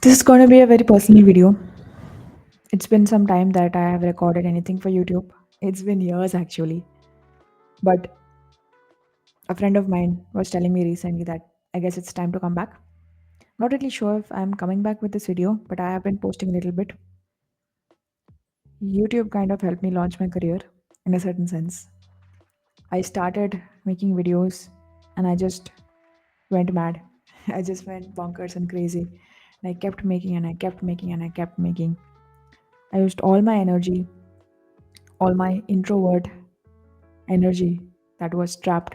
This is going to be a very personal video. It's been some time that I have recorded anything for YouTube. It's been years actually. But a friend of mine was telling me recently that I guess it's time to come back. Not really sure if I'm coming back with this video, but I have been posting a little bit. YouTube kind of helped me launch my career in a certain sense. I started making videos and I just went mad. I just went bonkers and crazy. And I kept making and I kept making and I kept making. I used all my energy, all my introvert energy that was trapped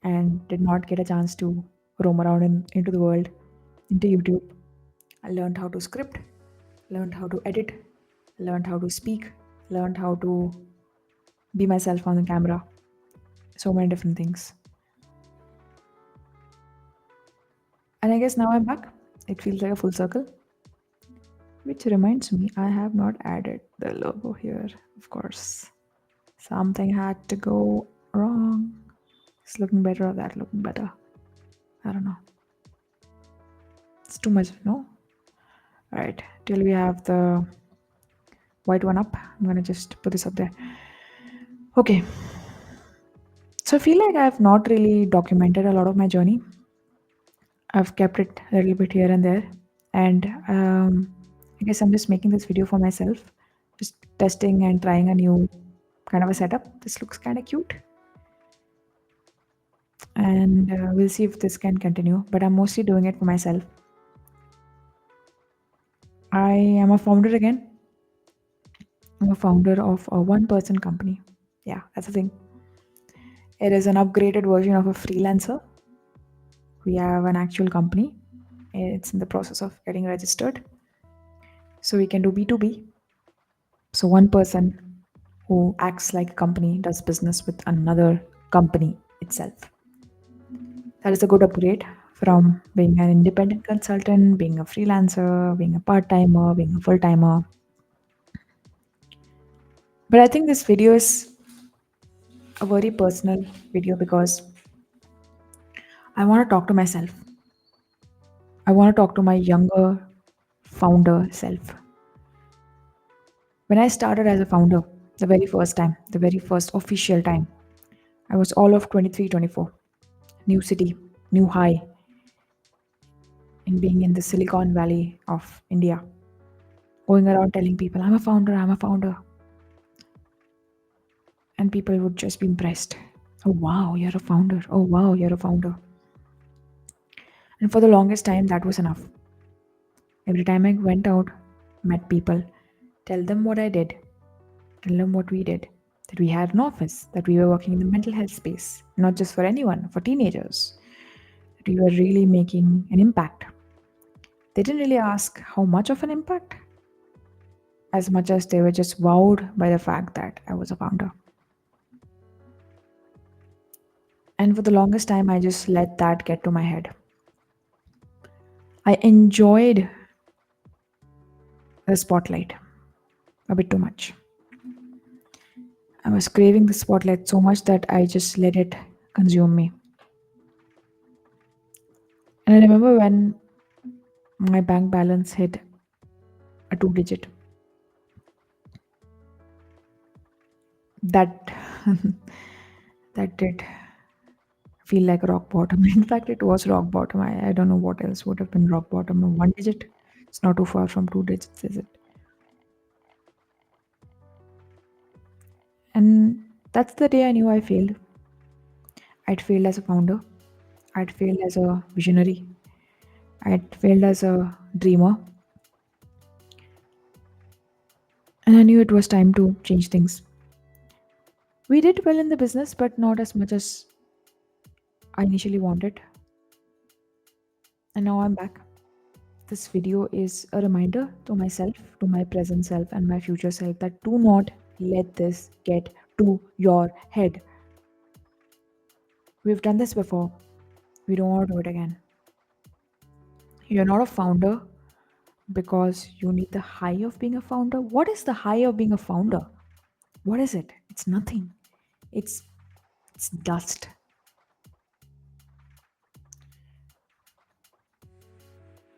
and did not get a chance to roam around into the world, into YouTube. I learned how to script, learned how to edit, learned how to speak, learned how to be myself on the camera. So many different things. And I guess now I'm back. It feels like a full circle. Which reminds me, I have not added the logo here, of course. Something had to go wrong. It's looking better or that looking better. I don't know. It's too much, no? Alright, till we have the white one up, I'm gonna just put this up there. Okay, so I feel like I've not really documented a lot of my journey. I've kept it a little bit here and there, and I guess I'm just making this video for myself, just testing and trying a new kind of a setup. This looks kind of cute, and we'll see if this can continue. But I'm mostly doing it for myself. I am a founder again. I'm a founder of a one-person company. Yeah, that's the thing. It is an upgraded version of a freelancer. We have an actual company. It's in the process of getting registered. So we can do B2B. So one person who acts like a company does business with another company itself. That is a good upgrade from being an independent consultant, being a freelancer, being a part timer, being a full timer. But I think this video is a very personal video because I want to talk to myself. I want to talk to my younger founder self. When I started as a founder, the very first time, the very first official time, I was all of 23, 24. New city, new high, in being in the Silicon Valley of India, going around telling people, I'm a founder, I'm a founder. And people would just be impressed. Oh, wow, you're a founder. Oh, wow, you're a founder. And for the longest time, that was enough. Every time I went out, met people, tell them what I did, tell them what we did, that we had an office, that we were working in the mental health space, not just for anyone, for teenagers, that we were really making an impact. They didn't really ask how much of an impact, as much as they were just wowed by the fact that I was a founder. And for the longest time, I just let that get to my head. I enjoyed the spotlight a bit too much. I was craving the spotlight so much that I just let it consume me. And I remember when my bank balance hit a two digit, that that did feel like rock bottom. In fact, it was rock bottom. I don't know what else would have been rock bottom. A one digit. It's not too far from two digits, is it? And that's the day I knew I failed. I'd failed as a founder. I'd failed as a visionary. I'd failed as a dreamer. And I knew it was time to change things. We did well in the business, but not as much as I initially wanted. And now I'm back. This video is a reminder to myself, to my present self, and my future self that do not let this get to your head. We've done this before. We don't want to do it again. You're not a founder because you need the high of being a founder. What is the high of being a founder? What is it? It's nothing. It's it's dust.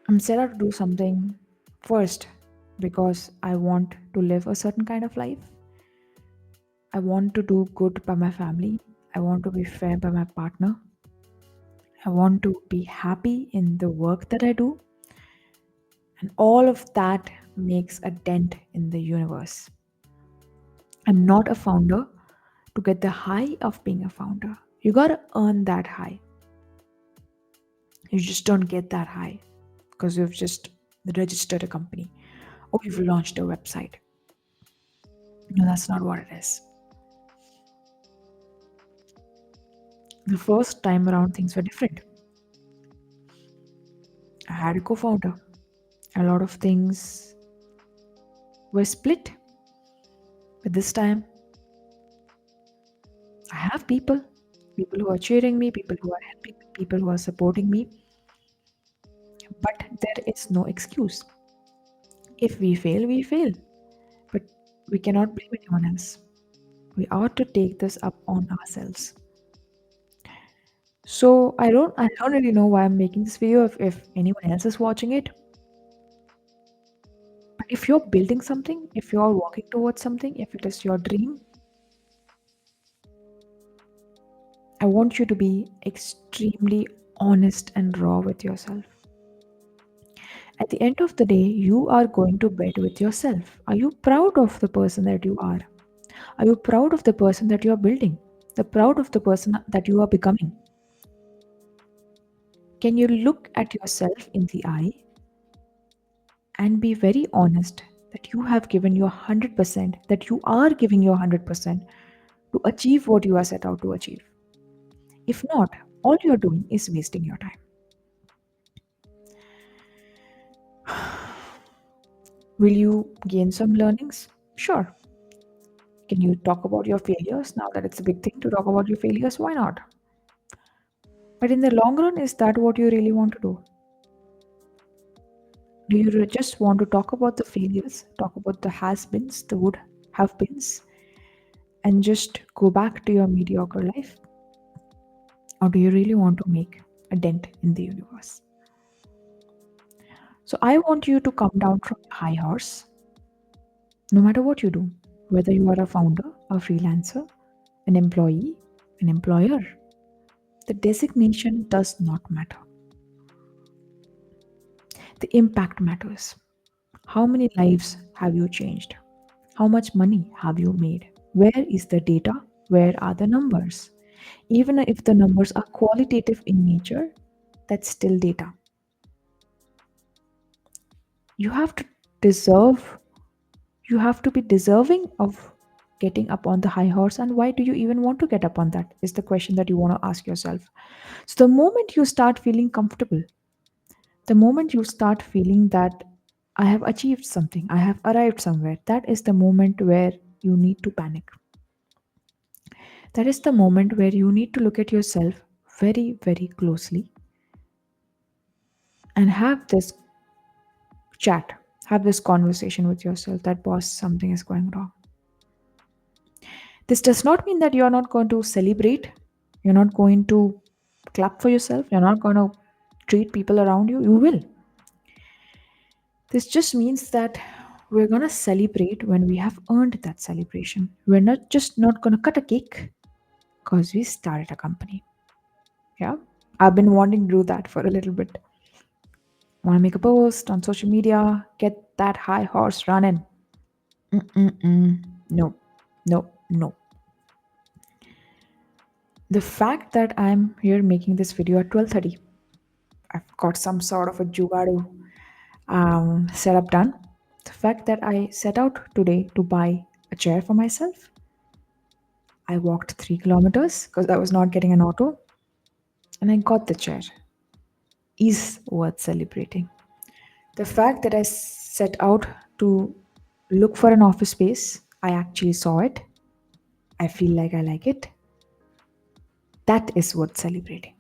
I'm set out to do something first because I want to live a certain kind of life. I want to do good by my family. I want to be fair by my partner. I want to be happy in the work that I do. And all of that makes a dent in the universe. I'm not a founder to get the high of being a founder. You gotta earn that high. You just don't get that high because you've just registered a company or you've launched a website. No, that's not what it is. The first time around, things were different. I had a co founder. A lot of things were split. But this time, I have people who are cheering me, people who are helping me, people who are supporting me. But there is no excuse. If we fail, we fail. But we cannot blame anyone else. We ought to take this up on ourselves. So I don't really know why I'm making this video if anyone else is watching it. But if you're building something, if you're working towards something, if it is your dream, I want you to be extremely honest and raw with yourself. At the end of the day, you are going to bed with yourself. Are you proud of the person that you are? Are you proud of the person that you are building? The proud of the person that you are becoming? Can you look at yourself in the eye and be very honest that you have given your 100%, that you are giving your 100% to achieve what you are set out to achieve? If not, all you're doing is wasting your time. Will you gain some learnings? Sure. Can you talk about your failures now that it's a big thing to talk about your failures? Why not? But in the long run, is that what you really want to do? Do you just want to talk about the failures, talk about the has beens, the would have beens, and just go back to your mediocre life? Or do you really want to make a dent in the universe? So I want you to come down from your high horse, no matter what you do, whether you are a founder, a freelancer, an employee, an employer. The designation does not matter. The impact matters. How many lives have you changed? How much money have you made? Where is the data? Where are the numbers? Even if the numbers are qualitative in nature, that's still data. You have to deserve, you have to be deserving of getting up on the high horse. And why do you even want to get up on that? Is the question that you want to ask yourself. So, the moment you start feeling comfortable, the moment you start feeling that I have achieved something, I have arrived somewhere, that is the moment where you need to panic. That is the moment where you need to look at yourself very, very closely and have this chat, have this conversation with yourself that, boss, something is going wrong. This does not mean that you're not going to celebrate, you're not going to clap for yourself, you're not going to treat people around you. You will. This just means that we're going to celebrate when we have earned that celebration. We're not going to cut a cake because we started a company. Yeah. I've been wanting to do that for a little bit. Want to make a post on social media, get that high horse running. Mm-mm-mm. No, no, no. The fact that I'm here making this video at 12:30, I've got some sort of a jugadu setup done. The fact that I set out today to buy a chair for myself, I walked 3 kilometers because I was not getting an auto, and I got the chair, is worth celebrating. The fact that I set out to look for an office space, I actually saw it. I feel like I like it. That is worth celebrating.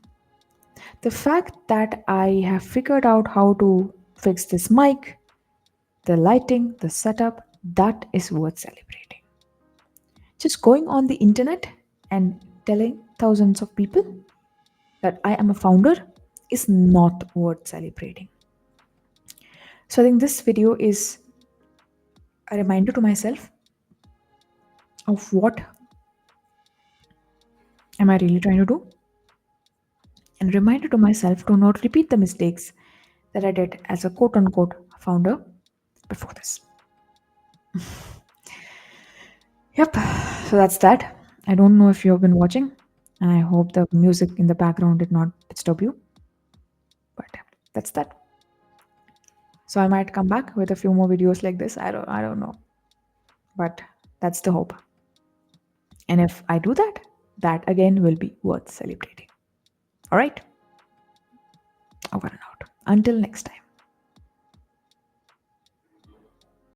The fact that I have figured out how to fix this mic, the lighting, the setup, that is worth celebrating. Just going on the internet and telling thousands of people that I am a founder is not worth celebrating. So I think this video is a reminder to myself of what am I really trying to do, and a reminder to myself to not repeat the mistakes that I did as a quote unquote founder before this. Yep, so that's that. I don't know if you have been watching, and I hope the music in the background did not disturb you, but that's that. So I might come back with a few more videos like this. I don't know, but that's the hope. And if I do that, that again will be worth celebrating. All right, over and out. Until next time.